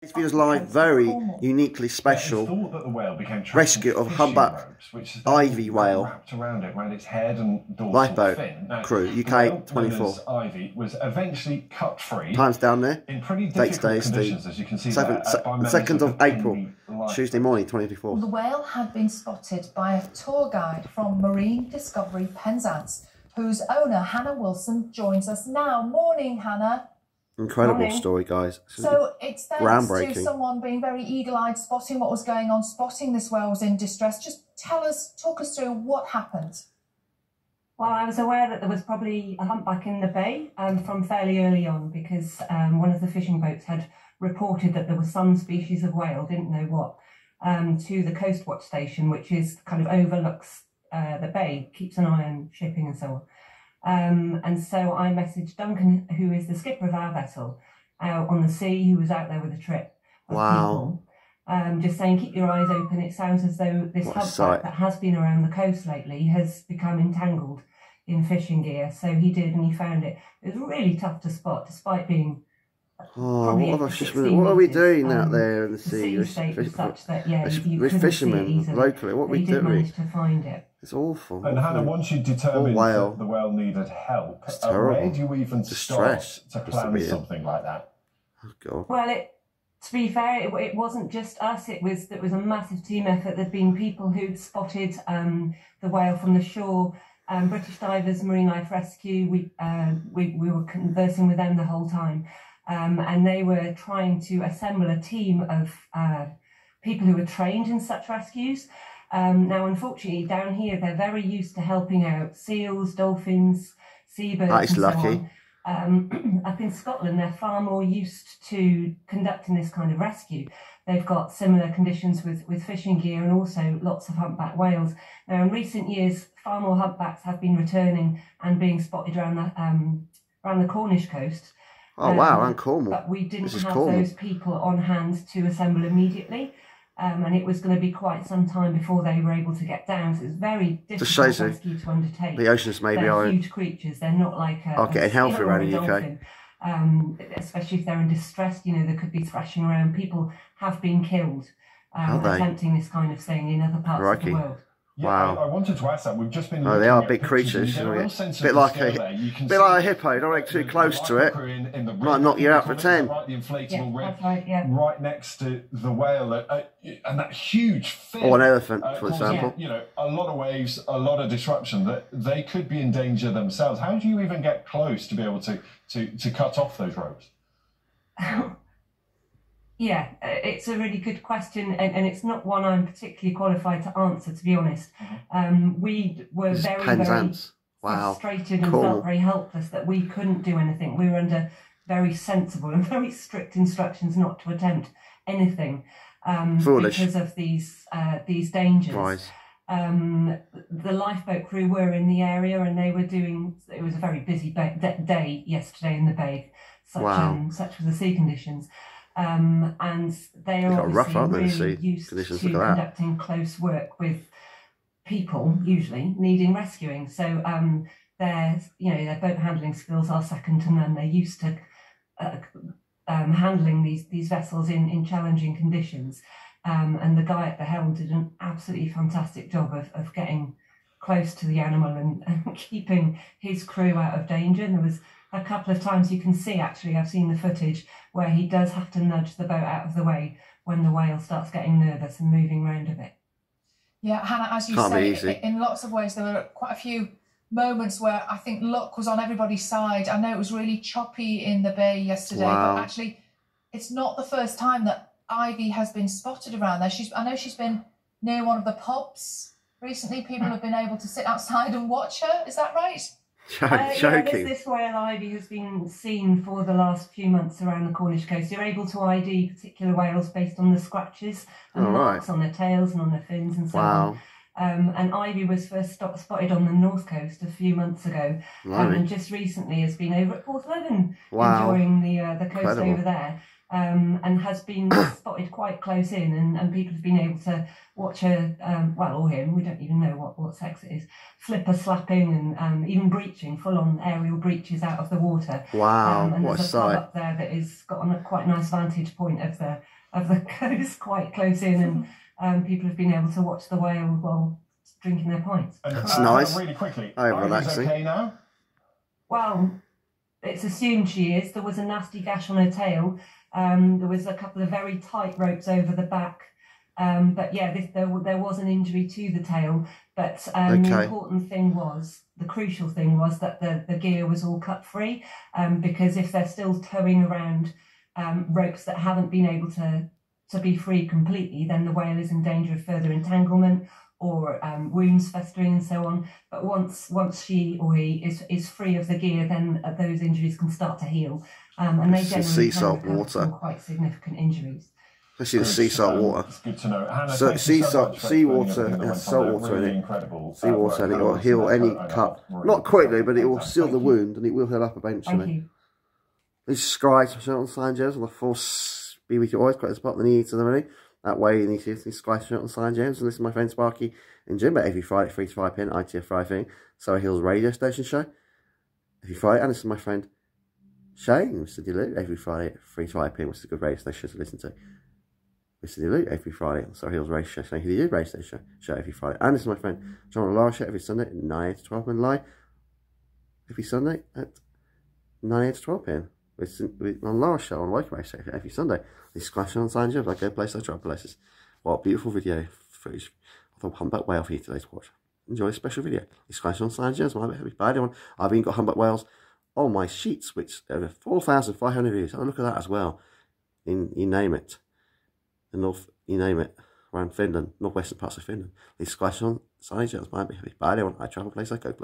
This video is live, very uniquely special rescue of Humpback Ivy whale, lifeboat crew, UK 24. Was eventually cut free. Time's down there. Date's days, the 2nd of April, Tuesday morning, 2024. The whale had been spotted by a tour guide from Marine Discovery Panzance, whose owner, Hannah Wilson, joins us now. Morning, Hannah. Incredible story, guys. So it's thanks to someone being very eagle-eyed, spotting what was going on, spotting this whale was in distress. Just talk us through what happened. Well, I was aware that there was probably a humpback in the bay from fairly early on, because one of the fishing boats had reported that there was some species of whale, didn't know what, to the Coast Watch station, which is kind of overlooks the bay, keeps an eye on shipping and so on. And so I messaged Duncan, who is the skipper of our vessel, out on the sea, who was out there with a trip of people, just saying, keep your eyes open. It sounds as though this humpback that has been around the coast lately has become entangled in fishing gear. So he did, and he found it. It was really tough to spot, despite being what are we doing out there in the sea? The sea state was such that, yeah, we're fishermen locally. What are we doing? Managed to find it. It's awful. And Hannah, once you determined that the whale needed help, where do you even start to plan something like that? Oh, God. Well, to be fair, it wasn't just us. It was a massive team effort. There'd been people who'd spotted the whale from the shore. British Divers, Marine Life Rescue. We were conversing with them the whole time, and they were trying to assemble a team of people who were trained in such rescues. Now, unfortunately, down here, they're very used to helping out seals, dolphins, seabirds, that is lucky. So on. Up in Scotland, they're far more used to conducting this kind of rescue. They've got similar conditions with fishing gear, and also lots of humpback whales. Now, in recent years, far more humpbacks have been returning and being spotted around the Cornish coast. Oh, wow, around Cornwall. But we didn't have those people on hand to assemble immediately. And it was going to be quite some time before they were able to get down. So it was very difficult rescue to undertake. The oceans maybe are huge creatures. They're not like getting healthy around the UK. Especially if they're in distress, you know, they could be thrashing around. People have been killed attempting this kind of thing in other parts of the world. Yeah, wow. I wanted to ask that. We've just been they are big creatures. A bit like a hippo. Don't get too close to it. Might knock you out for 10. Right, the inflatable rig, right next to the whale, and that huge fin. Or an elephant, for example. You know, a lot of waves, a lot of disruption. That they could be in danger themselves. How do you even get close to be able to cut off those ropes? Yeah, it's a really good question, and it's not one I'm particularly qualified to answer, to be honest. We were very frustrated and felt very helpless that we couldn't do anything. We were under very sensible and very strict instructions not to attempt anything because of these dangers. Right. The lifeboat crew were in the area, and they were doing. It was a very busy day yesterday in the bay. Such were the sea conditions. And they are obviously really used to conducting close work with people, usually needing rescuing. So their boat handling skills are second to none. They're used to handling these vessels in challenging conditions. And the guy at the helm did an absolutely fantastic job of getting close to the animal and keeping his crew out of danger. And there was a couple of times you can see, actually, I've seen the footage, where he does have to nudge the boat out of the way when the whale starts getting nervous and moving around a bit. Yeah, Hannah, as you say, in lots of ways, there were quite a few moments where I think luck was on everybody's side. I know it was really choppy in the bay yesterday, but actually it's not the first time that Ivy has been spotted around there. I know she's been near one of the pubs recently. People have been able to sit outside and watch her. Is that right? Joking. This whale Ivy has been seen for the last few months around the Cornish coast. You're able to ID particular whales based on the scratches and marks on their tails and on their fins and so on. And Ivy was first spotted on the north coast a few months ago, and just recently has been over at Porthleven enjoying the coast over there. and has been spotted quite close in, and people have been able to watch her, well, or him, we don't even know what sex it is, flipper slapping and even breaching, full-on aerial breaches out of the water. Wow, and what a there's a pub sight. up there that is got on a quite nice vantage point of the coast, quite close in, and people have been able to watch the whale while drinking their pints. That's nice. Really quickly, Oh, relaxing. Okay now? Well, it's assumed she is. There was a nasty gash on her tail. There was a couple of very tight ropes over the back. But yeah, there was an injury to the tail. But the important thing was, the crucial thing was that the gear was all cut free. Because if they're still towing around ropes that haven't been able to be free completely, then the whale is in danger of further entanglement or wounds festering and so on. But once she or he is free of the gear, then those injuries can start to heal. And they generally can recover from quite significant injuries. Especially the sea salt water. It's good to know. Hannah, so seawater has salt water in it. Incredible. Seawater, and it will heal any cut. Not quickly, but it will seal the wound, and it will heal up eventually. Thank you. These scribes on sign gems on the force be with you always quite a spot in the ear to the money. That way you need to see scribes on sign gems. And this is my friend Sparky and Jim, every Friday 3 to 5 p.m. ITF Friday thing. Surrey Hills radio station show. Every Friday, and this is my friend Shane, Mr. DeLu, every Friday 3 to 5 p.m. which is a good radio station to listen to. Mr. DeLu every Friday on Surrey Hills radio station. He did radio station show every Friday. And this is my friend John and Laura show every Sunday at 9 to 12 p.m. live. Every Sunday at 9 to 12 p.m. on Laura's show on Woking Radio Station every Sunday. These squashing on sign jobs. I go places, I try places. What a beautiful video footage of the humpback whale for you today to watch. Enjoy this special video. These squashing on sign jobs. I've even got humpback whales on my sheets, which over 4,500 views. Have a look at that as well. You name it. The north, you name it. Around Finland, northwestern parts of Finland. These squashing on sign jobs. I travel place, I go place.